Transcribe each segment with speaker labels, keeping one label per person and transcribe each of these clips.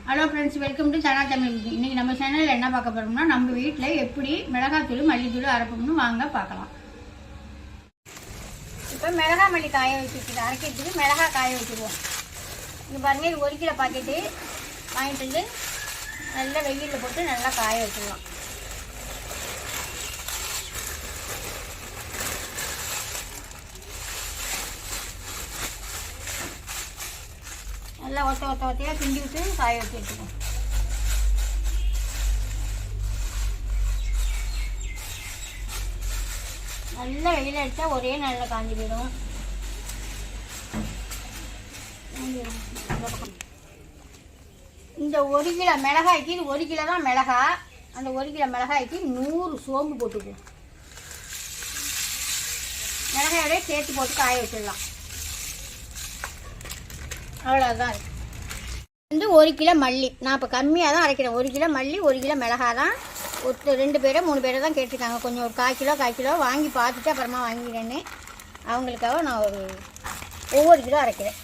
Speaker 1: Hello friends, welcome to சனா தமிழ். இன்றைக்கி நம்ம சேனலில் என்ன பார்க்க போகிறோம்னா, நம்ம வீட்டில் எப்படி மிளகாத்தூள் மல்லித்தூள் அரைப்போம்னு வாங்க பார்க்கலாம். இப்போ மிளகாய் மல்லி காய வச்சுட்டு அரைக்கிறதுக்கு மிளகாய் காய வச்சுருவோம். இங்கே பாருங்கள், இது 1 கிலோ பாக்கெட்டு வாங்கிட்டு வந்து நல்லா வெயிலில் போட்டு நல்லா காய வச்சுருவோம். நல்லா ஒத்தையாக கிண்டி விட்டு காய வச்சு எடுத்துக்கோம். நல்லா வெயில் அடித்தா ஒரே நல்லா காஞ்சி போயிடும். இந்த 1 கிலோ மிளகாய்க்கு, இது 1 கிலோ தான் மிளகாய். அந்த 1 கிலோ மிளகாய்க்கு 100 சோம்பு போட்டுக்குவோம். மிளகாயோடய சேர்த்து போட்டு காய வச்சிடலாம். அவ்வளோதான். வந்து 1 கிலோ மல்லி. நான் இப்போ கம்மியாக தான் அரைக்கிறேன். 1 கிலோ மல்லி, 1 கிலோ மிளகாய் தான். 2 பேரோ 3 பேரோ தான் கேட்டிருக்காங்க. கொஞ்சம் ஒரு 1/4 கிலோ வாங்கி பார்த்துட்டு அப்புறமா வாங்கிக்கிறேன்னு அவங்களுக்காக நான் ஒவ்வொரு கிலோ அரைக்கிறேன்.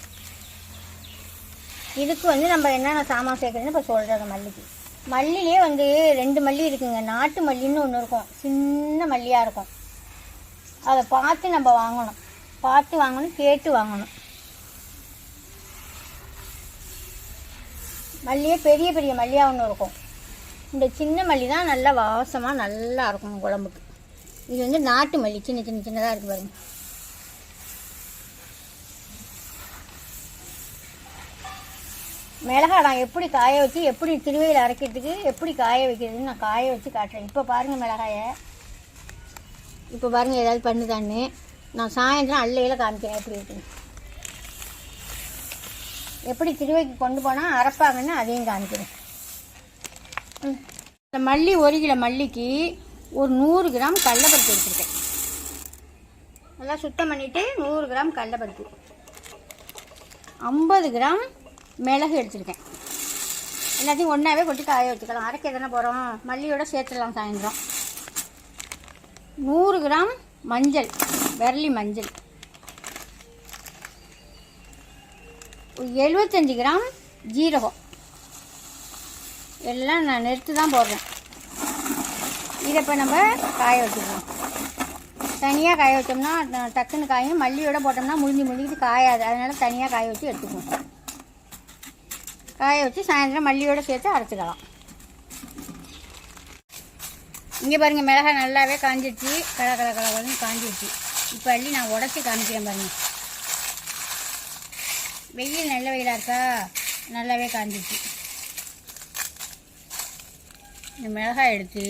Speaker 1: இதுக்கு வந்து நம்ம என்னென்ன சாமான் சேர்க்குறதுன்னு இப்போ சொல்கிறேன். மல்லிலே வந்து 2 மல்லி இருக்குங்க. நாட்டு மல்லின்னு ஒன்று இருக்கும், சின்ன மல்லியாக இருக்கும். அதை பார்த்து நம்ம வாங்கணும், கேட்டு வாங்கணும். மல்லியே பெரிய பெரிய மல்லியாக ஒன்று இருக்கும். இந்த சின்ன மல்லி தான் நல்லா வாசமாக நல்லா இருக்கும் குழம்புக்கு. இது வந்து நாட்டு மல்லி, சின்னதாக இருக்குது பாருங்க. மிளகாய் நான் எப்படி காய வச்சு, எப்படி திருவையில் அரைக்கிறதுக்கு எப்படி காய வைக்கிறதுன்னு நான் காய வச்சு காட்டுறேன். இப்போ பாருங்கள் மிளகாயை, இப்போ பாருங்கள் ஏதாவது பண்ணுதான்னு. நான் சாயந்தரம் அள்ளையில் காமிக்கிறேன் எப்படி இருக்குன்னு. எப்படி திருவைக்கு கொண்டு போனால் அரைப்பாங்கன்னு அதையும் காமிக்கிறேன். இந்த மல்லி 1 கிலோ மல்லிக்கு ஒரு 100 கிராம் கடலைப்பருப்பு எடுத்துருக்கேன். நல்லா சுத்தம் பண்ணிவிட்டு 100 கிராம் கடலைப்பருப்பு, 50 கிராம் மிளகு எடுத்துருக்கேன். எல்லாத்தையும் ஒன்றாவே கொட்டி காய வச்சுக்கலாம். அரைக்க தானே போகிறோம், மல்லியோடு சேர்த்துடலாம் சாயந்தரம். 100 கிராம் மஞ்சள், விரலி மஞ்சள், 75 கிராம் ஜீரகம். எல்லாம் நான் நெருத்து தான் போடுறேன். இதை இப்போ நம்ம காய வச்சுக்கலாம். தனியாக காய வச்சோம்னா டக்குன்னு காயும், மல்லியோட போட்டோம்னா முழுங்கிட்டு காயாது. அதனால் தனியாக காய வச்சு எடுத்துக்குவோம். காய வச்சு சாயந்தரம் மல்லியோடு சேர்த்து அரைச்சிக்கலாம். இங்கே பாருங்கள், மிளகாய் நல்லாவே காஞ்சிடுச்சு, கலன்னு காஞ்சிடுச்சு. இப்போ அள்ளி நான் உடச்சி காமிக்கிறேன் பாருங்கள். வெயில் நல்ல வெயிலாக இருக்கா, நல்லாவே காஞ்சிச்சு. இந்த மிளகாய் எடுத்து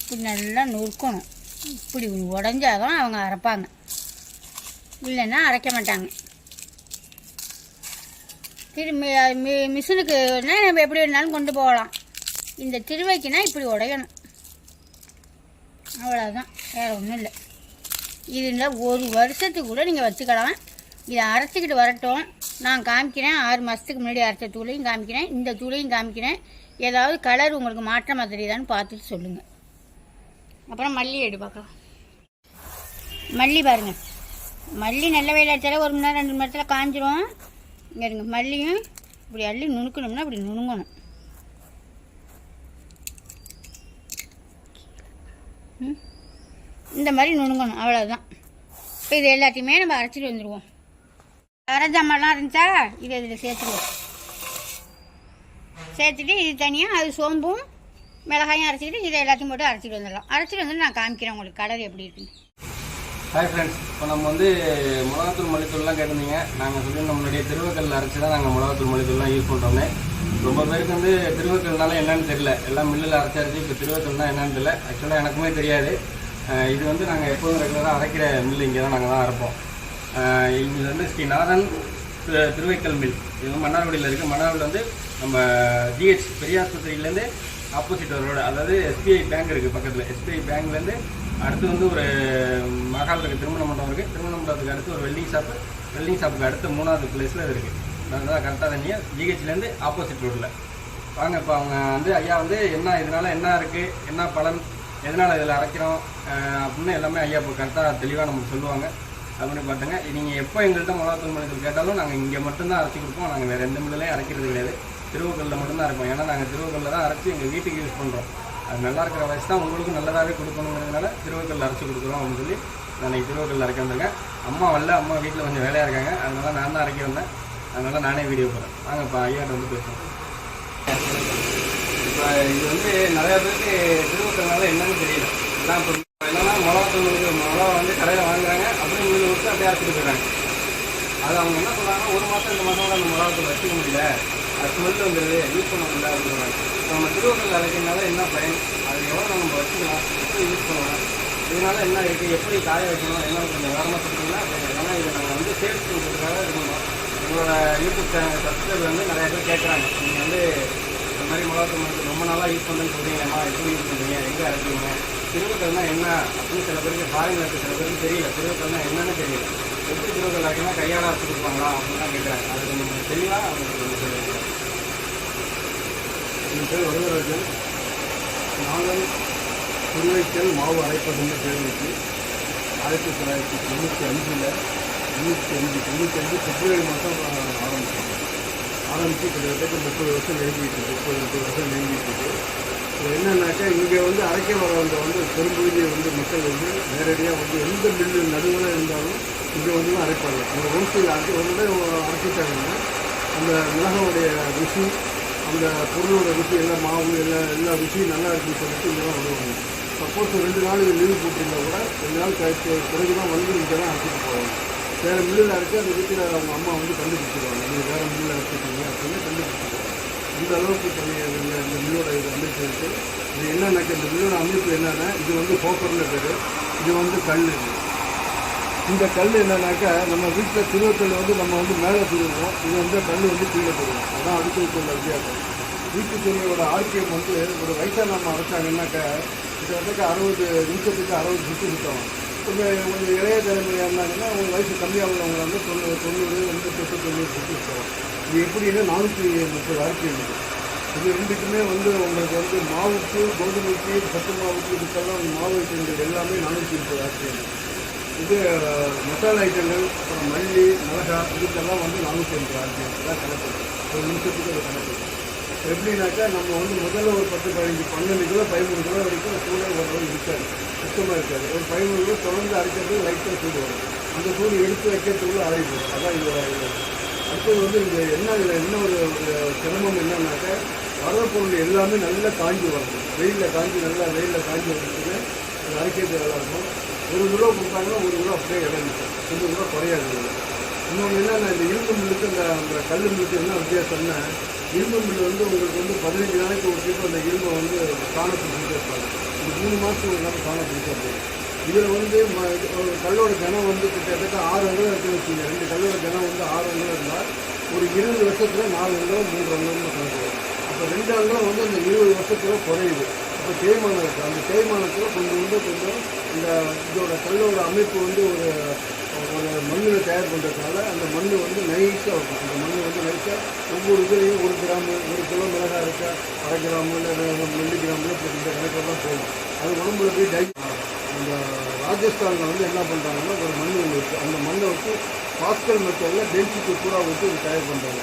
Speaker 1: இப்படி நல்லா நுறுக்கணும். இப்படி உடஞ்சாதான் அவங்க அரைப்பாங்க, இல்லைன்னா அரைக்க மாட்டாங்க. திரும்பி மிஷினுக்குன்னா நம்ம எப்படி வேணாலும் கொண்டு போகலாம். இந்த திருவைக்குன்னா இப்படி உடையணும், அவ்வளோதான், வேறு ஒன்றும் இல்லை. இதில் 1 வருஷத்துக்கு கூட நீங்கள் வச்சுக்கலாம். இதை அரைச்சிக்கிட்டு வரட்டும், நான் காமிக்கிறேன். 6 மாதத்துக்கு முன்னாடி அரைச்ச தூளையும் காமிக்கிறேன், இந்த தூளையும் காமிக்கிறேன். ஏதாவது கலர் உங்களுக்கு மாற்றமாக தெரியுதான்னு பார்த்துட்டு சொல்லுங்கள். அப்புறம் மல்லி எடு பார்க்கலாம். மல்லி பாருங்கள், மல்லி நல்ல வெயில் அடித்தாலே 1 மணி நேரம் 2 மணி நேரத்தில் காஞ்சிரும். இங்கே இருங்க, மல்லியும் இப்படி அள்ளி நுணுக்கணும்னா இப்படி நுணுங்கணும். இந்த மாதிரி நுணுங்கணும், அவ்வளோதான். இப்போ இது எல்லாத்தையுமே நம்ம அரைச்சிட்டு வந்துடுவோம். அரைஜாமெல்லாம் இருந்துச்சா இதை இதில் சேர்த்துடுவோம். சேர்த்துட்டு இது தனியாக அது சோம்பும் மிளகாயும் அரைச்சிக்கிட்டு இதை எல்லாத்தையும் போட்டு அரைச்சிட்டு வந்துடலாம். அரைச்சிட்டு வந்து நான் காமிக்கிறேன் உங்களுக்கு கலர் எப்படி இருக்குன்னு.
Speaker 2: ஹாய் ஃப்ரெண்ட்ஸ், இப்போ நம்ம வந்து மிளகாத்தூள் மல்லித்தூள்லாம் கேட்டிருந்தீங்க. நாங்கள் சொல்லியிருந்தோம் முன்னாடியே திருவக்கல்லில் அரைச்சி தான் நாங்கள் மிளகாத்தூள் மல்லித்தூள்லாம் யூஸ் பண்ணுறோம்னே. ரொம்ப பேருக்கு வந்து திருவக்கல்னால என்னன்னு தெரியல. எல்லாம் மில்லில் அரைச்சி இப்போ திருவக்கல்னால் என்னன்னு தெரியல. ஆக்சுவலாக எனக்குமே தெரியாது. இது வந்து நாங்கள் எப்போதும் ரெகுலராக அரைக்கிற மில், இங்கே தான் நாங்கள் தான் அரைப்போம். இது வந்து ஸ்ரீநாதன் திருவைக்கல் மில். இது வந்து மன்னார்குடியில் இருக்குது. மன்னார்குடியில் வந்து நம்ம ஜிஹெச் பெரியாஸ்பத்திரியிலேருந்து ஆப்போசிட் ரோடு, அதாவது எஸ்பிஐ பேங்க் இருக்குது பக்கத்தில். எஸ்பிஐ பேங்க்லேருந்து அடுத்து வந்து ஒரு மகால் இருக்குது, திருமண மண்டபம் இருக்குது. திருமண மண்டபத்துக்கு அடுத்து ஒரு வெல்டிங் ஷாப்புக்கு அடுத்து 3வது பிளேஸில் இது இருக்குது. அதுதான் கரெக்டாக தனியாக ஜிஹெச்லேருந்து ஆப்போசிட் ரோட்டில் வாங்க. இப்போ அவங்க வந்து ஐயா வந்து என்ன இதனால் என்ன இருக்குது, என்ன பலன், எதனால் இதில் அரைக்கிறோம் அப்படின்னு எல்லாமே ஐயா இப்போ கரெக்டாக தெளிவாக நமக்கு சொல்லுவாங்க. அப்படின்னு பார்த்துங்க. நீங்கள் எப்போ எங்கள்கிட்ட மிளகாத்தூள் மல்லித்தூள் கேட்டாலும் நாங்கள் இங்கே மட்டும்தான் அரைச்சி கொடுப்போம். நாங்கள் வேறு எந்த மில்லையும் அரைக்கிறது கிடையாது. திருவக்கல்லில் மட்டும்தான் இருப்போம். ஏன்னா நாங்கள் திருவக்கல்லில் தான் அரைச்சி எங்கள் வீட்டுக்கு யூஸ் பண்ணுறோம். அது நல்லா இருக்கிற வயசு தான் உங்களுக்கும் நல்லதாகவே கொடுக்கணுங்கிறதுனால திருவக்கல்லில் அரைச்சி கொடுக்குறோம் அப்படின்னு சொல்லி நான் இன்றைக்கி திருவக்கல்லில் அரைக்க வந்திருக்கேன். அம்மா வரல, அம்மா வீட்டில் கொஞ்சம் வேலையாக இருக்காங்க. அதனால நான் தான் அரைக்க வந்தேன். அதனால் நானே வீடியோ போகிறேன். வாங்க இப்போ ஐயாட்ட வந்து பேசுவோம். இப்போ இது வந்து நிறையா பேருக்கு திருவக்கல்னால என்னன்னு தெரியல. எல்லாம் இப்போ என்னன்னா மிளகா வந்து கடையில் வாங்குறாங்க, அப்படியே மீன் விட்டு அப்படியே அரைச்சிட்டு போயிடுறாங்க. அது அவங்க என்ன சொல்கிறாங்கன்னா, ஒரு மாதம் 2 மாதம் கூட அந்த மிளகாத்தூள் வச்சுக்க முடியல, அது ஸ்மெல் வந்துடுது, யூஸ் பண்ண முடியல அப்படின்னு சொல்கிறாங்க. இப்போ நம்ம திருவக்கல் அரைக்கிறதுனால என்ன பயன், அது எவ்வளோ நம்ம வச்சுக்கலாம், எப்படி யூஸ் பண்ணலாம், இதனால என்ன இருக்குது, எப்படி காய வைக்கணும், என்ன கொஞ்சம் விவரமாக சொல்லிட்டீங்கன்னா. ஏன்னா இது நாங்கள் வந்து சேல்ஸ் பண்ணுறதுக்காக இருக்கணும். எங்களோட யூடியூப் சேனல் சப்ஸ்கிரைபர் வந்து நிறைய பேர் கேட்குறாங்க, நீங்கள் வந்து இந்த மாதிரி மிளகாத்தூள் ரொம்ப நாளாக யூஸ் பண்ணுறேன்னு சொல்கிறீங்கம்மா, எப்படி யூஸ் பண்ணுறீங்க, எங்கே அரைக்கிறீங்க, திருவக்கல்னா என்ன அப்படின்னு சில பேருக்கு ஃபாரினில் இருக்க சில பேருக்கு தெரியல. திருவக்கல்னா என்னன்னு தெரியல. எப்படி திருவக்கல் அரைக்கணும், கையால் அரைச்சி கொடுப்பாங்களா அப்படின்லாம் கேட்குறாங்க. அது கொஞ்சம் தெரியலாம். அவங்களுக்கு கொஞ்சம் சொல்லுங்கள்.
Speaker 3: என் பேர் வரதராஜன். நாங்கள் திருவைக்கல் மாவு அரைப்பதுன்னு பேர் வச்சு 1995 பிப்ரவரி மாதம் ஆரம்பித்து கிட்டத்தட்ட 30 வருஷம் நெருங்கிட்டு இருக்கு. 30 வருஷம் நெருங்கிட்டு இருக்கு. என்னன்னாக்கா இங்கே வந்து அரைக்க வரவங்க வந்து பெரும்பகுதியை வந்து மக்கள் வந்து நேரடியாக வந்து எந்த மில்லு நடுவில் இருந்தாலும் இங்கே வந்து தான் அரைப்பாங்க. அவங்க ஹோல்சேல் அரைச்சிட்டாங்கன்னா அந்த மிளகாவுடைய ருசி, அந்த பொருளோட ருசி, எல்லா மாவு எல்லா ருசியும் நல்லா இருக்குன்னு சொல்லிட்டு இங்கே தான் வருவாங்க. சப்போஸ் 2 நாள் லீவு போட்டிருந்தா கூட 2 நாள் கழிச்சு பிறகு தான் வந்து இங்கே தான் அரைச்சிட்டு போவாங்க. வேறு மில்லில் அரைச்சி அந்த வீட்டில் அவங்க அம்மா வந்து கண்டுபிடிச்சிருவாங்க, நீங்கள் வேறு மில்லில் அரைச்சிட்டீங்க அப்படின்னு கண்டுபிடிச்சிருவாங்க. இந்த அளவுக்கு இந்த மில்லோட இது அமைப்பு இருக்குது. இது என்னன்னாக்கா இந்த மில்லோட அமைப்பு என்னென்னா, இது வந்து கோப்பர்னு பேர், இது வந்து கல். இந்த கல் என்னன்னாக்கா நம்ம வீட்டில் திருவக்கல் வந்து நம்ம வந்து மேலே திருவோம், இது வந்து கல் வந்து கீழே திருவோம். அதான் அடுத்த வித்தியாசம். வீட்டு துணியோட ஆர்பிஎம் வந்து ஒரு வயசாக நம்ம அரைச்சாங்கன்னாக்கா கிட்டத்தட்ட 60 நிமிஷத்துக்கு 60 சுற்று சுத்தம். கொஞ்சம் இளைய தலைமுறையாக இருந்தாங்கன்னா அவங்க வயசு கம்மியாக உள்ளவங்க வந்து 90 88 90 சுற்று சுத்தம். இது எப்படின்னா 430 ஆர்பிஎம் இருக்குது. இது ரெண்டுக்குமே வந்து உங்களுக்கு வந்து மாவுக்கு, கோதுமைக்கு, சத்து மாவுக்கு, இதுக்கெல்லாம் மாவு ஐட்டங்கள் எல்லாமே 430 ஆர்பிஎம். இது மசாலா ஐட்டங்கள், அப்புறம் மல்லி, மிளகா, இதுக்கெல்லாம் வந்து 450 ஆர்பிஎம் தான் கணக்கு. ஒரு நிமிஷத்துக்கு அது கணக்கு. எப்படின்னாக்கா நம்ம வந்து முதல்ல ஒரு 10, 15, 12 கிலோ 13 கிலோ வரைக்கும் சூடே வரவும் இருக்காது, சுத்தமாக இருக்காது. ஒரு 13 கிலோ தொடர்ந்து அரைக்கிறது லைட்டாக சூடு வரும். அந்த சூடு எடுத்து வைக்கிறதுக்குள்ள அரைக்கும். அதான் இதோட இது. அடுத்தது வந்து இந்த இதில் என்ன ஒரு சிரமம் என்னன்னாக்கா, வர்ற பொருள் எல்லாமே நல்லா காஞ்சி வரணும். வெயிலில் காஞ்சி வரதுக்கு அது அரைக்கிறது நல்லாயிருக்கும். 1 கிலோ கொடுத்தாங்கன்னா 1 கிலோ அப்படியே இறங்கிடும், 2 கிலோ குறையாது. இன்னொன்று என்னென்னா, இந்த இரும்பு மில்லுக்கு அந்த கல் மில்லுக்கு என்ன வித்தியாசம்னா, இரும்பு மில்லு வந்து உங்களுக்கு வந்து 15 நாளைக்கு ஒரு ட்ரிப் அந்த இரும்பை வந்து காணை பிடிச்சிட்டு இருப்பாங்க. இந்த 3 மாதத்துக்கு ஒரு நாள் காணை பிடிச்சா போகும். இதில் வந்து கல்லோட கனம் வந்து கிட்டத்தட்ட 6 அங்குலம் இருக்குன்னு வச்சுங்க. 2 கல்லோட கனம் வந்து 6 அங்குலம் இருந்தால் ஒரு 20 வருஷத்தில் 4 அங்குலம் 3 அங்குலம்னு கணக்கு வரும். அப்போ 2 அங்குலம் வந்து அந்த 20 வருஷத்தில் குறையுது. அப்போ தேய்மானம் இருக்குது. அந்த தேய்மானத்தில் கொஞ்சம் இந்த இதோட கல்லோட அமைப்பு வந்து ஒரு மண்ணில் தயார் பண்ணுறதுனால அந்த மண் வந்து நைஸாக இருக்கும். அந்த மண் வந்து நைஸாக ஒவ்வொரு இதுலேயும் 1 கிராம், 1 கிலோ மிளகாய் இருக்கா, 1/2 கிராமு இல்லை 2 கிராமில் இப்போ இந்த கணக்கில் தான் போகும். அது உடம்புல போய் இந்த ராஜஸ்தானில் வந்து என்ன பண்ணுறாங்கன்னா, ஒரு மண் ஒன்று இருக்குது. அந்த மண்ணை வச்சு பாஸ்கல் மெத்தடில் டென்சிட்டி பூரா வச்சு இது தயார் பண்ணுறாங்க.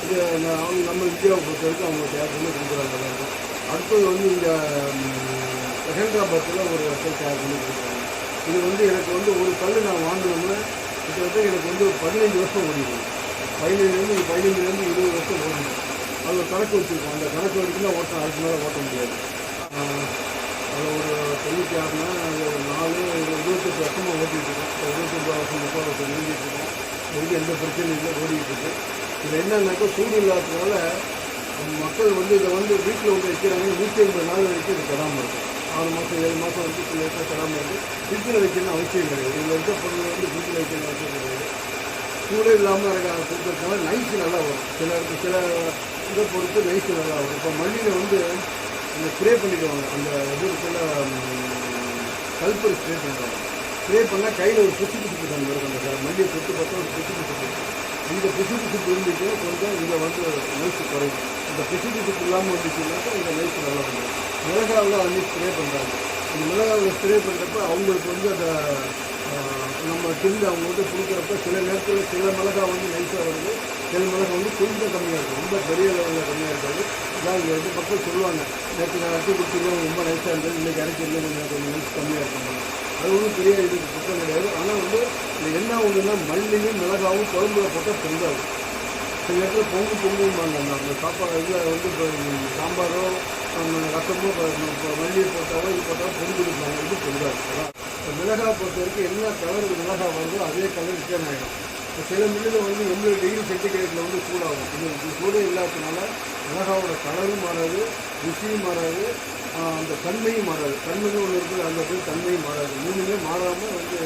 Speaker 3: இது நம்ம இந்தியாவை பொறுத்த வரைக்கும் அவங்க தயார் பண்ணி கொடுக்குறாங்க. அடுத்தது வந்து இந்த ஹைதராபாத்தில் ஒரு கல் தயார் பண்ணி கொடுக்குறாங்க. இது வந்து எனக்கு வந்து ஒரு கல் நான் வாங்கினோம்னா கிட்டத்தட்ட எனக்கு வந்து 15 வருஷம் ஓடிடும். 15 15 20 வருஷம் ஓடிடும். அது ஒரு கணக்கு வச்சுருக்கோம். அந்த கணக்கு வரைக்கும் தான் ஓட்டணும், அதுக்கு மேலே ஓட்ட முடியாது. அது ஒரு 96னா அது ஒரு 28 வருஷமாக ஓட்டிகிட்டு இருக்கோம். 25 வருஷம் 30 வருஷம் எழுதிட்டு இருக்கோம். எங்களுக்கு எந்த பிரச்சனையும் இல்லை, ஓடிக்கிட்டு இருக்கு. இது என்னன்னாக்கா, சூடு இல்லாததுனால மக்கள் வந்து இதை வந்து வீட்டில் வந்து வைக்கிறாங்க. 180 நாள் வரைக்கும் இது கெடாமல் இருக்கும். 6 மாதம் 7 மாதம் வரைக்கும் சில இடத்துல கெடாமல் இருக்குது. ஃப்ரிட்ஜில் வைக்கணும்னு அவசியம் கிடையாது. இதில் இருக்க பொருள் வந்து ஃப்ரிட்ஜில் வைக்கணும்னு அவசியம் கிடையாது. சூடே இல்லாமல் கொடுக்கறதுனால நைஸ் நல்லா வரும். சில இதை பொறுத்து நைஸ் நல்லா வரும். இப்போ மல்லியில் வந்து அந்த ஸ்ப்ரே பண்ணிக்குவாங்க. அந்த இது இருக்குள்ள கல்பர் ஸ்ப்ரே பண்ணுறாங்க. ஸ்ப்ரே பண்ணால் கையில் ஒரு புசு தண்ணி வரும். அந்த மல்லியை தொட்டு பார்த்தா ஒரு புசு. இந்த புசு இருந்துச்சுன்னா கொஞ்சம் இதை வந்து நைஸ் குறையும். இந்த புசு இல்லாமல் வந்துச்சுன்னாக்கா இந்த நைஸ் நல்லா இருக்கும். மிளகாவில் வந்து ஸ்ப்ரே பண்ணுறாங்க. அந்த மிளகாவில் ஸ்ப்ரே பண்ணுறப்ப அவங்களுக்கு வந்து அதை நம்ம திருந்து அவங்க வந்து கொடுக்குறப்ப சில நேரத்தில் சில மிளகாய் வந்து நைஸாக வருது, சில மிளகாய் வந்து கொஞ்சம் கம்மியாக இருக்கும், ரொம்ப பெரிய லெவலில் கம்மியாக இருக்காது. அதான் இங்கே வந்து மக்கள் சொல்லுவாங்க, நேற்று நான் அரைச்சி கொடுத்துருவோம் ரொம்ப நைஸாக இருந்தது, இன்றைக்கி அரைச்சிருந்தேன் கொஞ்சம் நைஸ் கம்மியாக இருக்கும். அது ஒன்றும் பெரிய இது குற்றம் கிடையாது. ஆனால் வந்து இது என்ன ஒன்றுன்னா மல்லியும் மிளகாவும் குழம்புல போட்டால் பொங்காது. சில நேரத்தில் பொங்கும்பாங்க. அந்த சாப்பாடு இதில் வந்து இப்போ சாம்பாரோ ரசமோ மல்லியை போட்டாவோ இது போட்டாவோ பொங்கு இருப்பாங்க, இது பொங்காது. அதான் இப்போ மிளகாய் பொறுத்த வரைக்கும் என்ன கலருக்கு மிளகாய் வருதோ அதே கலர் ரிட்டர்ன் ஆகிடும். இப்போ சில மில்லில் வந்து 80 டிகிரி சென்டிகிரேட்டில் வந்து சூடாகும். இது சூடே இல்லாததுனால மிளகாவோட கலரும் மாறாது, ருசியும் மாறாது, அந்த தன்மையும் மாறாது. தன்மையும் ஒன்று இருக்குது, அந்த பேர் தன்மையும் மாறாது. மூணுமே மாறாமல் வந்து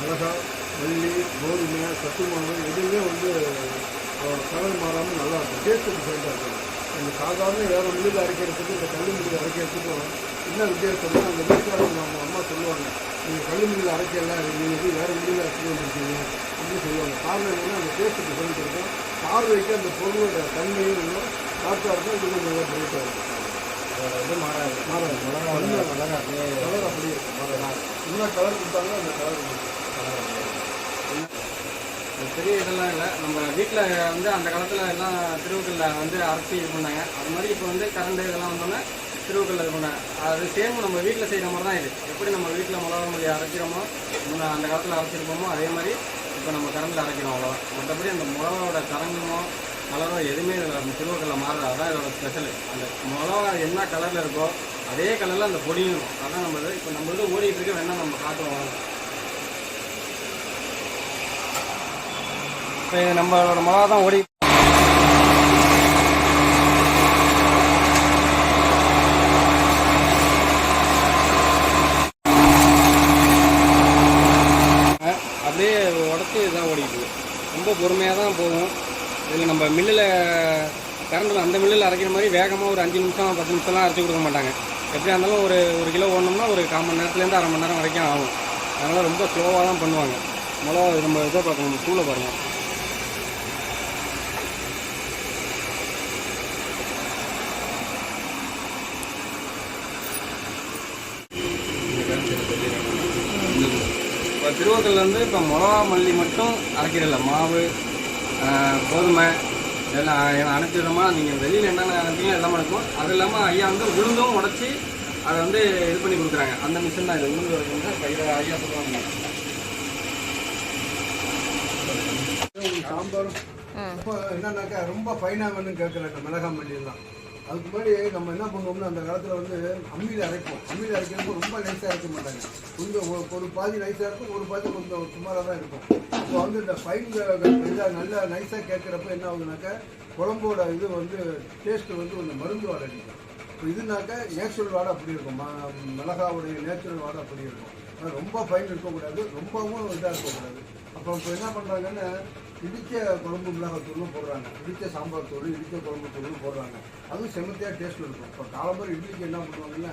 Speaker 3: மிளகாய், மல்லி, கோதுமை, சத்து மாவு எதுவுமே வந்து கலர் மாறாமல் நல்லாயிருக்கும். டேஸ்ட்டு டிஃப்ரெண்ட்டாக இருக்கும். அந்த சாதாரண வேறு மில்லில் அரைக்கிறதுக்கும் இந்த கல் மில்லில் அரைக்கிறதுக்கும் என்ன வித்தியாசம்னா, அந்த வீட்டுக்காரங்க அவங்க அம்மா சொல்லுவாங்க, நீங்கள் கல் மில்லில் அரைக்கலாம், நீங்கள் வந்து வேறு மில்லில் அரைச்சி வந்துருக்கீங்க அப்படின்னு சொல்லுவாங்க. காரணம் என்னென்னா அந்த டேஸ்ட்டு டிஃப்ரெண்ட் இருக்கும். பார்வைக்கு அந்த பொருளோட தன்மையும் இன்னும் டாக்டராக இருக்கும், இது கொஞ்சம் நல்லா பிரைட்டாக இருக்கும்.
Speaker 2: வந்து மாறாது
Speaker 3: மிளகா வந்து கலர் அப்படியே இருக்கும். மாறாது என்ன கலர் கொடுத்தாங்க அந்த கலர்
Speaker 2: பெரிய இதெல்லாம் இல்லை. நம்ம வீட்டில் வந்து அந்த காலத்தில் எல்லாம் திருவுக்களில் வந்து அரைச்சி இது பண்ணாங்க. அது மாதிரி இப்போ வந்து கரண்டு இதெல்லாம் வந்தோன்னே திருவுக்களில் இது பண்ணாங்க. அது சேம் நம்ம வீட்டில் செய்கிற மாதிரி தான் இது. எப்படி நம்ம வீட்டில் மிளகா மல்லி அரைக்கிறோமோ, அந்த காலத்தில் அரைச்சிருப்போமோ அதே மாதிரி இப்போ நம்ம கரண்டில் அரைக்கிறோம், அவ்வளோதான். மற்றபடி அந்த மிளகாவோட கரங்கமோ கலரோ எதுவுமே நம்ம திருவுக்களில் மாறுது. அதுதான் இதோட ஸ்பெஷலு. அந்த மிளகா என்ன கலரில் இருக்கோ அதே கலரில் அந்த பொடியும் இருக்கும். அதான் நம்ம இது இப்போ நம்ம இது ஓடிட்டு இருக்க வேணால் நம்ம காட்டுவோம். இப்போ நம்மளோட மிளகா தான் ஓடி அப்படியே உடச்சி இதுதான் ஓடிக்குது. ரொம்ப பொறுமையாக தான் போகும். இதில் நம்ம மில்லில் கரண்டில் அந்த மில்லில் அரைக்கிற மாதிரி வேகமாக ஒரு 5 நிமிஷம் 10 நிமிஷம்லாம் அரைச்சி கொடுக்க மாட்டாங்க. எப்படியா இருந்தாலும் ஒரு கிலோ ஓடணும்னா ஒரு 1/4 மணி நேரத்துலேருந்து அரை மணி நேரம் வரைக்கும் ஆகும். அதனால் ரொம்ப ஸ்லோவாக தான் பண்ணுவாங்க. மிளகா நம்ம இதை பார்க்கணும், நம்ம தூளை பாருங்கள். இப்போ திருவக்கல்ல வந்து இப்போ மிளகா மல்லி மட்டும் அரைக்கிறதில்ல, மாவு, கோதுமை இதெல்லாம் அனைத்து விதமாக நீங்கள் வெளியில் என்னென்ன அரைச்சிங்களோ எல்லாமே இருக்கும். அது இல்லாமல் ஐயா வந்து உளுந்தும் உடச்சி அதை வந்து இது பண்ணி கொடுக்குறாங்க. அந்த மிஷின் தான் இது. உளுந்து வந்து ஐயா சொல்லுவாங்க.
Speaker 3: சாம்பாரும் இப்போ என்னன்னாக்கா ரொம்ப ஃபைனாக வேணும்னு கேட்குறாங்க மிளகா மல்லியெல்லாம். அதுக்கு முன்னாடி நம்ம என்ன பண்ணுவோம்னா அந்த காலத்தில் வந்து அம்மியில் அரைப்போம். அம்மியில் அரைக்கிறப்போ ரொம்ப நைஸாக அரைக்க மாட்டாங்க. கொஞ்சம் ஒரு பாதி நைஸாக இருக்கும், ஒரு பாதி கொஞ்சம் சுமாராக தான் இருக்கும். இப்போ வந்து இந்த ஃபைன் இதாக நல்லா நைஸாக கேட்குறப்ப என்ன ஆகுதுனாக்கா குழம்போட இது வந்து டேஸ்ட்டு வந்து கொஞ்சம் மருந்து வாடை அடிக்கும். இப்போ இதுனாக்கா நேச்சுரல் வாடை அப்படி இருக்கும், மிளகாவுடைய நேச்சுரல் வாடை அப்படி இருக்கும். ஆனால் ரொம்ப ஃபைன் இருக்கக்கூடாது, ரொம்பவும் இதாக இருக்கக்கூடாது. அப்போ இப்போ என்ன பண்ணுறாங்கன்னா இடித்த குழம்பு மிளகாத்தூளும் போடுறாங்க, இடித்த சாம்பார் தூள், இடித்த குழம்பு தூளும் போடுறாங்க. அதுவும் செமத்தியாக டேஸ்ட் இருக்கும். இப்போ காலம்பரம் இட்லிக்கு என்ன பண்ணுவாங்கன்னா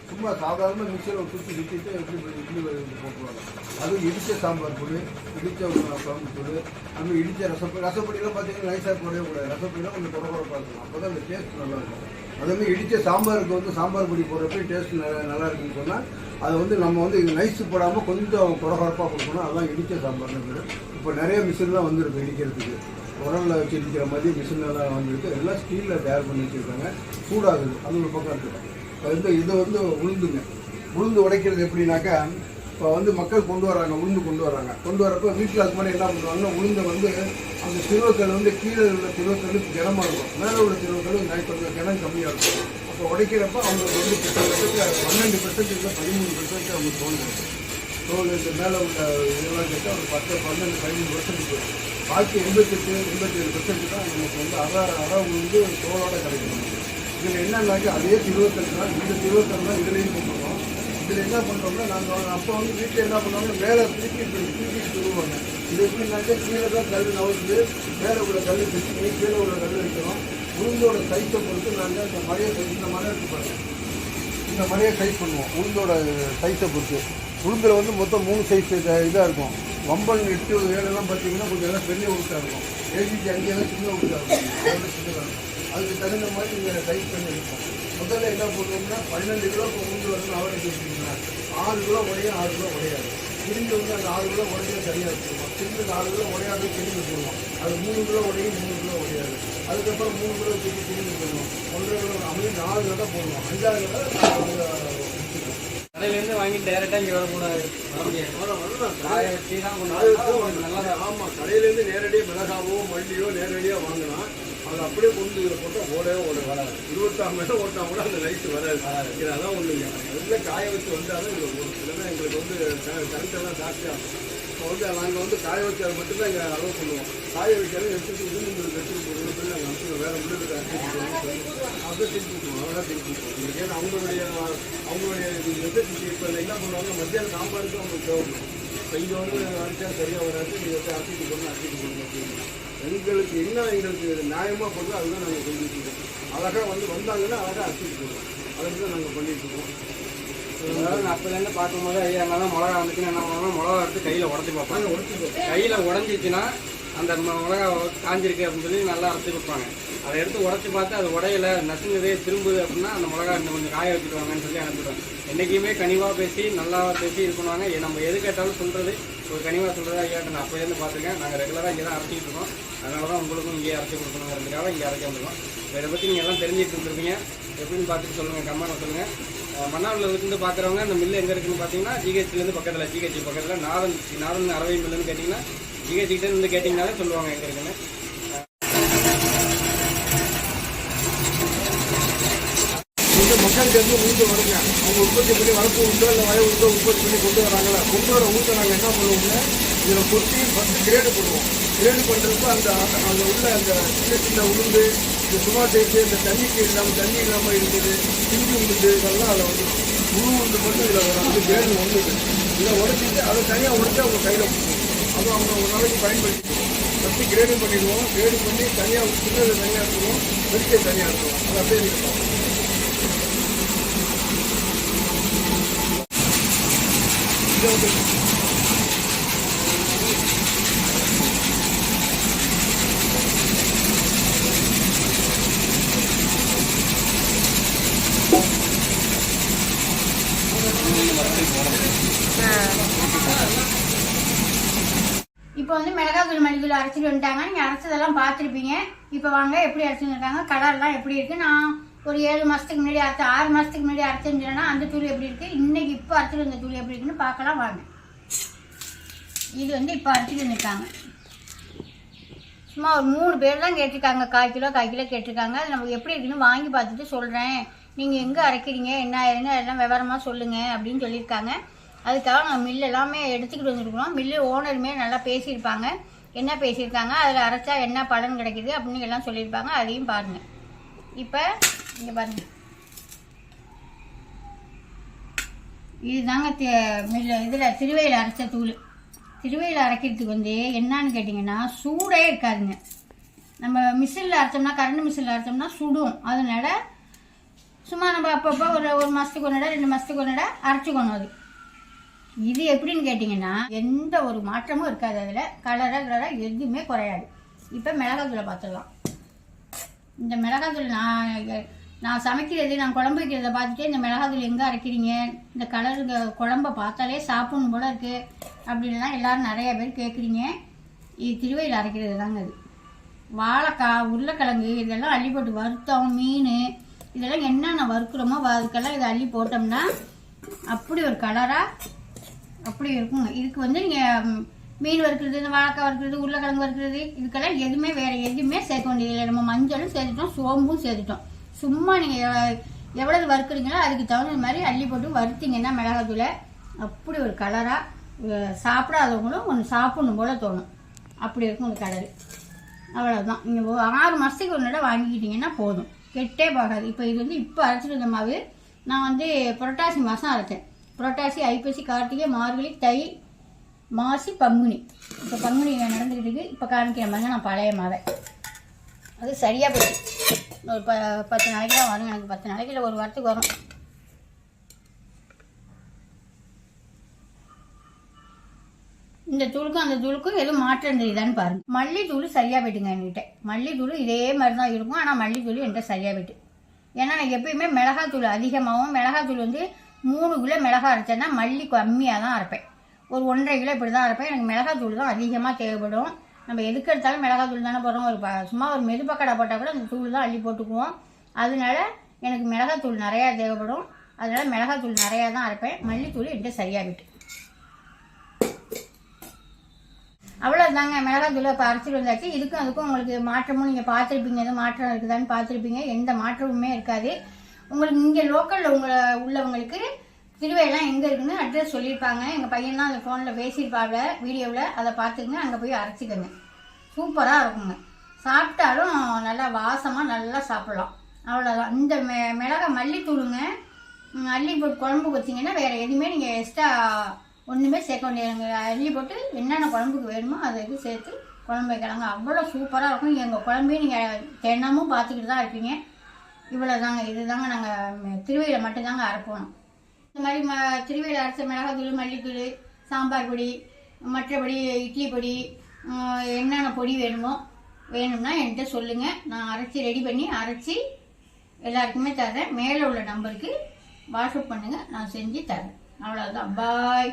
Speaker 3: சும்மா சாதாரண மிக்சரை தூக்கி விட்டுட்டு எப்படி இட்லி போட்டுருவாங்க. அதுவும் இடித்த சாம்பார் தூள், இடித்த குழம்பு தூள், நம்ம இடித்த ரசப்பொடியெல்லாம் பார்த்தீங்கன்னா நைஸாக போடவே கூடாது. ரசப்பொடியெல்லாம் கொஞ்சம் குறகுறப்பாக இருக்கும், அப்போ தான் அந்த டேஸ்ட் நல்லாயிருக்கும். அதேமாதிரி இடித்த சாம்பாருக்கு வந்து சாம்பார் பொடி போடுறப்ப டேஸ்ட் நல்லா இருக்குன்னு சொன்னால் அதை வந்து நம்ம வந்து இது நைஸு போடாமல் கொஞ்சம் குறகுறப்பாக கொடுக்கணும். அதுதான் இடித்த சாம்பார்னு. இப்போ நிறைய மிஷின்லாம் வந்துருக்கு இடிக்கிறதுக்கு. உரலில் வச்சு இடிக்கிற மாதிரி மிஷினெல்லாம் வந்துருக்கு. எல்லாம் ஸ்டீலில் தயார் பண்ணி வச்சுருக்காங்க, சூடாகுது. அது ஒரு பக்கம் இருக்குது. இதை வந்து உளுந்து உடைக்கிறது எப்படின்னாக்கா இப்போ வந்து மக்கள் கொண்டு வராங்க, உளுந்து கொண்டு வரப்போ வீட்டில் அது மாதிரி என்ன பண்ணுவாங்கன்னா உளுந்தை வந்து அந்த திருவக்கல் வந்து கீழே உள்ள திருவக்கல் கிணமாக இருக்கும், மேலே உள்ள திருவக்கல் கொஞ்சம் கிணம் கம்மியாக இருக்கும். அப்போ உடைக்கிறப்ப அவங்களுக்கு வந்து கிட்டத்தட்ட 12% இல்லை 13% அவங்களுக்கு தோல் இந்த மேலே உள்ள இதெல்லாம் கேட்டால் ஒரு 10, 12, 13% பாக்கி 88-87% தான் நமக்கு வந்து அரை உளுந்து தோலோடு கிடைக்கும். இதில் என்னன்னாக்கா அதே திருவக்கல் தான், இந்த திருவக்கல் தான் இதுலேயும் போட்டுருவோம். இதில் என்ன பண்ணுறோம்னா நாங்கள் அப்போ வந்து வீட்டில் என்ன பண்ணுவாங்க மேலே தூக்கி துருவாங்க. இது எப்படின்னாக்கா கீழே தான் கல் நவுந்து மேலே உள்ள கல் பிடிச்சி கீழே உள்ள கல் வைக்கிறோம். உளுந்தோட சைஸை பொறுத்து நாங்கள் இந்த மழையை இந்த மழை எடுத்து பாருங்கள், இந்த மழையை சைஸ் பண்ணுவோம். உளுந்தோட சைஸை பொறுத்து உளுந்தில் வந்து மொத்தம் 3 சைஸ் இதாக இருக்கும். 9, 8, 7 பார்த்தீங்கன்னா கொஞ்சம் எல்லாம் பெரிய உளுத்தாக இருக்கும். 7, 5 சின்ன உளுத்தாக இருக்கும், சின்னதாக. அதுக்கு தகுந்த மாதிரி நீங்கள் சைஸ் பண்ணி இருக்கும். முதல்ல என்ன பண்ணுவோம்னா 12 கிலோ உளுந்து வந்து அவரைக்கு வச்சுக்கிங்கன்னா 6 கிலோ உடையும் 6 கிலோ உடையாது. திரும்பி வந்து அந்த 6 கிலோ உடைக்க தனியாக வச்சுருவோம். திரும்பி 4 கிலோ உடையாத திரும்பி வச்சுருவோம். அது 3 கிலோ உடையும் 3 கிலோ உடையாது. அதுக்கப்புறம் 3 கிலோ தூக்கி திரும்பி போடுவோம். 1.5 கிலோ அப்படி 4 கிலோ போடுவோம். 5ஆவது கிலோ
Speaker 2: கடையிலேருந்து வாங்கிட்டு டேரெக்டாக இங்கே வரக்கூடாது, வர முடியாது. காய வச்சு தான் நல்லா.
Speaker 3: ஆமாம், கடையிலேருந்து நேரடியாக மிளகாவோ மல்லியோ நேரடியாக வாங்கினா அது அப்படியே கொண்டு இதில் போட்டால் ஓட வராது. 26 மணி நேரம் ஓட்டினா கூட அந்த லைட்டு வராது. இதெல்லாம் ஒன்றுங்க. அதில் காய வச்சு வந்தாலும் இதில் ஓடும். இல்லைன்னா எங்களுக்கு வந்து கரண்ட்டெல்லாம் ஜாஸ்தி ஆகும். இப்போ வந்து நாங்கள் வந்து காய வச்சால் மட்டும்தான் இங்கே அளவு பண்ணுவோம். காய வைக்கிறது எடுத்துட்டு உங்களுக்கு எடுத்துட்டு போகணும் சொல்லி நாங்கள் அனுப்பிடுவோம். வேறு முடிவுக்கு அனுப்பிட்டு போகணும். அதை திருப்பி விட்டுருவோம். அதெல்லாம் திருப்பி விட்டுருவோம். உங்களுக்கு ஏன்னா அவங்களுடைய நெசசிட்டி இப்போ என்ன பண்ணுவாங்க, மத்தியானம் சாம்பாருக்கு அவங்களுக்கு தேவைப்படும். இப்போ இங்கே வந்து அடித்தா சரியாக வராது, நீங்கள் வந்து அரைச்சிட்டு போகணும் அப்படின்னு எங்களுக்கு என்ன எங்களுக்கு நியாயமாக பண்ணுறோம் அதுதான் நாங்கள் செஞ்சுட்டு இருக்கோம். அழகாக வந்தாங்கன்னா அழகாக அரைச்சிட்டு போடுவோம். அதுக்கு தான் நாங்கள் பண்ணிட்டு இருக்கோம்.
Speaker 2: அதாவது அப்போலேருந்து பார்க்கும்போது ஐயா என்னன்னா மிளகா வந்துச்சுன்னா என்ன பண்ணுவோம்னா மிளகா எடுத்து கையில் உடச்சி பார்ப்பாங்க. கையில் உடஞ்சிச்சுன்னா அந்த மிளகா காஞ்சிருக்கு அப்படின்னு சொல்லி நல்லா அரைச்சி கொடுப்பாங்க. அதை எடுத்து உடச்சி பார்த்து அது உடையில நசுங்குதே திரும்புது அப்படின்னா அந்த மிளகா இன்னும் கொஞ்சம் காய வச்சுட்டு வாங்கன்னு சொல்லி அனுப்பிடுவாங்க. என்றைக்குமே கனிவாக பேசி நல்லா பேசி இது பண்ணுவாங்க. நம்ம எது கேட்டாலும் சொல்கிறது ஒரு கனிவாக சொல்கிறதா ஐயாட்ட நான் அப்போலேருந்து பார்த்துருக்கேன். நாங்கள் ரெகுலராக இங்கே தான் அரைச்சிட்டு இருக்கோம். அதனால தான் உங்களுக்கும் இங்கேயே அரைச்சி கொடுக்கணுங்கிறதுக்காக இங்கே அரைக்க வந்துருக்கோம். இதை பற்றி நீங்கள் எல்லாம் தெரிஞ்சுட்டு இருந்திருப்பீங்க. எப்படின்னு பார்த்துட்டு சொல்லுங்கள், கமெண்ட்டில் சொல்லுங்கள். மன்னாரில் இருந்து பார்க்குறவங்க அந்த மில்லு எங்கே இருக்குன்னு பார்த்தீங்கன்னா ஜிஹெச்லேருந்து பக்கத்தில், ஜிஹெச் பக்கத்தில் நாதன் அரவை மில்லுன்னு கேட்டிங்கன்னா ஜிஹெச்சிக்கிட்டே இருந்து கேட்டிங்கனாலே சொல்லுவாங்க எங்கே இருக்குன்னு.
Speaker 3: மக்களுக்கு வந்து உளுந்து வருங்க. அவங்க உற்பத்தி பண்ணி வளர்ப்பு உண்டோ இல்லை வய உண்டோ உற்பத்தி பண்ணி கொண்டு வராங்களா, கொண்டு வர உளுந்தை நாங்கள் என்ன பண்ணுவோம்னா இதில் கொட்டி ஃபஸ்ட்டு கிரேடு பண்ணுவோம். கிரேடு பண்ணுறப்ப அந்த உள்ள அந்த சின்ன உளுந்து, இந்த சுமாட்டேட்டு, இந்த தண்ணி இல்லாமல் இருக்குது, சிந்தி உளுந்து, இதெல்லாம் அதில் வந்து முழு உளுந்து மட்டும் இதில் வரும். அது கிரேடு ஒன்றுது. இதை உடைச்சிட்டு அதை தனியாக உடைச்சி அவங்க கையில் கொடுப்போம். அதுவும் அவங்க ஒரு நாளைக்கு பயன்படுத்திக்குவோம். ஃபஸ்ட்டு கிரேடு பண்ணிடுவோம். கிரேடு பண்ணி தனியாக சின்னது தனியாக எடுத்துவோம், வெறிக்கை தனியாக எடுத்துவோம். அது அப்படியே இருக்கும்.
Speaker 1: இப்போ வந்து மிளகாத்தூள் மல்லித்தூள் அரைச்சிட்டு வந்துட்டாங்க. நீங்கள் அரைச்சதெல்லாம் பார்த்துருப்பீங்க. இப்போ வாங்க எப்படி அரைச்சிட்டு இருக்காங்க, கலர்லாம் எப்படி இருக்குது. நான் ஒரு 7 மாதத்துக்கு முன்னாடி 6 மாதத்துக்கு முன்னாடி அரைச்சிருந்தேன்னா அந்த தூள் எப்படி இருக்குது, இன்றைக்கி இப்போ அரைச்சிட்டு வந்த தூள் எப்படி இருக்குன்னு பார்க்கலாம் வாங்க. இது வந்து இப்போ அரைச்சிட்டு வந்துருக்காங்க. சும்மா ஒரு 3 பேர் தான் கேட்டிருக்காங்க. 1/4 கிலோ கேட்டிருக்காங்க. அது நம்ம எப்படி இருக்குன்னு வாங்கி பார்த்துட்டு சொல்கிறேன், நீங்கள் எங்கே அரைக்கிறீங்க என்ன எல்லாம் விவரமாக சொல்லுங்கள் அப்படின்னு சொல்லியிருக்காங்க. அதுக்காக நாங்கள் மில்லு எல்லாமே எடுத்துக்கிட்டு வந்துருக்குறோம். மில்லு ஓனருமே நல்லா பேசியிருப்பாங்க. என்ன பேசியிருக்காங்க, அதில் அரைச்சா என்ன பலன் கிடைக்கிது அப்படின்னு எல்லாம் சொல்லியிருப்பாங்க. அதையும் பாருங்கள். இப்போ இங்கே பாருங்கள், இதுதாங்க மில்லு இதில் திருவையில் அரைச்ச தூள். திருவையில் அரைக்கிறதுக்கு வந்து என்னான்னு கேட்டிங்கன்னா சூடே இருக்காதுங்க. நம்ம மிஷினில் அரைச்சோம்னா, கரண்ட் மிஷினில் அரைச்சோம்னா சுடும். அதனால் சும்மா நம்ம அப்பப்போ ஒரு மாதத்துக்கு 1 2 மாதத்துக்கு 1 அரைச்சிக்கணும். அது இது எப்படின்னு கேட்டிங்கன்னா எந்த ஒரு மாற்றமும் இருக்காது. அதில் கலராக எதுவுமே குறையாது. இப்போ மிளகாத்தூளை பார்த்துடலாம். இந்த மிளகாத்தூள் நான் சமைக்கிறது, நான் குழம்பு வைக்கிறத பார்த்துட்டு இந்த மிளகாத்தூள் எங்கே அரைக்கிறீங்க, இந்த கலர் குழம்பை பார்த்தாலே சாப்பிடணும் போல இருக்குது அப்படின்லாம் எல்லோரும் நிறையா பேர் கேட்குறீங்க. இது திருவையில் அரைக்கிறது தாங்க. அது வாழைக்காய், உருளைக்கிழங்கு இதெல்லாம் அள்ளி போட்டு வறுத்தோம், மீன் இதெல்லாம் என்னென்ன வறுக்கிறோமோ அதுக்கெல்லாம் இதை அள்ளி போட்டோம்னா அப்படி ஒரு கலராக அப்படி இருக்குங்க. இதுக்கு வந்து நீங்கள் மீன் வறுக்கிறது, இந்த வாழைக்காய் வறுக்கிறது, உருளைக்கிழங்கு வறுக்கிறது இதுக்கெல்லாம் எதுவுமே வேறு எதுவுமே சேர்க்க வேண்டியதில்லை. நம்ம மஞ்சளும் சேர்த்துட்டோம், சோம்பும் சேர்த்துட்டோம். சும்மா நீங்கள் எவ்வளவு வறுக்குறீங்களோ அதுக்கு தகுந்த மாதிரி அள்ளி போட்டு வறுத்தீங்கன்னா மிளகாத்தூளை அப்படி ஒரு கலராக சாப்பிடாதவங்களும் ஒன்று சாப்பிடணும் போல் தோணும். அப்படி இருக்கும் ஒரு கலரு. அவ்வளோதான். நீங்கள் 6 மாதத்துக்கு 1 தடவை வாங்கிக்கிட்டிங்கன்னா போதும், கெட்டே போகாது. இப்போ இது வந்து இப்போ அரைச்சிட்டு இருந்த மாவு நான் வந்து புரட்டாசி மாதம் அரைச்சேன். புரட்டாசி, ஐப்பசி, கார்த்திகை, மார்கழி, தை, மாசி, பங்குனி. இப்போ பங்குனி நடந்துக்கிட்டு இருக்குது. இப்போ காமிக்கிற மாதிரி நான் பழைய மாவை அது சரியாக போச்சு. ஒரு 10 நாளைக்கு தான் வரும். எனக்கு 10 நாளைக்கு இல்லை, 1 வாரத்துக்கு வரும். இந்த தூளுக்கும் அந்த தூளுக்கும் எதுவும் மாற்றம் தெரியுதான்னு பாருங்க. மல்லித்தூள் சரியாக போயிட்டுங்க என்கிட்ட. மல்லித்தூள் இதே மாதிரி தான் இருக்கும். ஆனால் மல்லித்தூள் என்கிட்ட சரியாக போயிட்டு. ஏன்னா நான் எப்பயுமே மிளகாத்தூள் அதிகமாகவும், மிளகாத்தூள் வந்து 3 கிலோ மிளகா அரைச்சேன்னா மல்லி கம்மியாக தான் அரைப்பேன். ஒரு 1.5 கிலோ இப்படி தான் அரைப்பேன். எனக்கு மிளகாத்தூள் தான் அதிகமாக தேவைப்படும். நம்ம எதுக்கு எடுத்தாலும் மிளகாத்தூள் தானே போடுறோம். சும்மா ஒரு மெதுப்பக்கடை போட்டால் கூட அந்த தூள் தான் அள்ளி போட்டுக்குவோம். அதனால எனக்கு மிளகாத்தூள் நிறையா தேவைப்படும். அதனால் மிளகாத்தூள் நிறையா தான் அரைப்பேன். மல்லித்தூள் என்கிட்ட சரியாகிட்டு அவ்வளோதாங்க. மிளகாத்தூள் இப்போ அரைச்சிட்டு வந்தாச்சு. இதுக்கும் அதுக்கும் உங்களுக்கு மாற்றமும் நீங்கள் பார்த்துருப்பீங்க. எதுவும் மாற்றம் இருக்குதான்னு பார்த்துருப்பீங்க. எந்த மாற்றமுமே இருக்காது. உங்களுக்கு இங்கே லோக்கலில் உள்ளவங்களுக்கு திருவையெல்லாம் எங்கே இருக்குன்னு அட்ரஸ் சொல்லியிருப்பாங்க. எங்கள் பையன் தான் அந்த ஃபோனில் பேசியிருப்பாங்க வீடியோவில். அதை பார்த்துக்குங்க, அங்கே போய் அரைச்சிக்கோங்க. சூப்பராக இருக்குங்க. சாப்பிட்டாலும் நல்லா வாசமாக நல்லா சாப்பிட்லாம். அவ்வளோதான். இந்த மிளகா மல்லித்தூளுங்க அள்ளி போட்டு குழம்பு வச்சிங்கன்னா வேறு எதுவுமே நீங்கள் எக்ஸ்ட்ரா ஒன்றுமே சேர்க்க வேண்டியதுங்க. அள்ளி போட்டு என்னென்ன குழம்புக்கு வேணுமோ அதை இது சேர்த்து குழம்பு வைக்கலாங்க. அவ்வளோ சூப்பராக இருக்கும். எங்கள் குழம்பையும் நீங்கள் தினமும் பார்த்துக்கிட்டு தான் இருப்பீங்க. இவ்வளோ தாங்க. இது தாங்க நாங்கள் திருவையில் மட்டும்தாங்க அரைப்போம். இந்த மாதிரி திருவையில் அரைச்ச மிளகாத்தூள், மல்லித்தூள், சாம்பார் பொடி, மற்றபடி இட்லி பொடி, என்னென்ன பொடி வேணும்னா என்கிட்ட சொல்லுங்கள். நான் ரெடி பண்ணி அரைச்சி எல்லாருக்குமே தரேன். மேலே உள்ள நம்பருக்கு வாட்ஸ்அப் பண்ணுங்கள், நான் செஞ்சு தரேன். அவ்வளோதான். பாய்.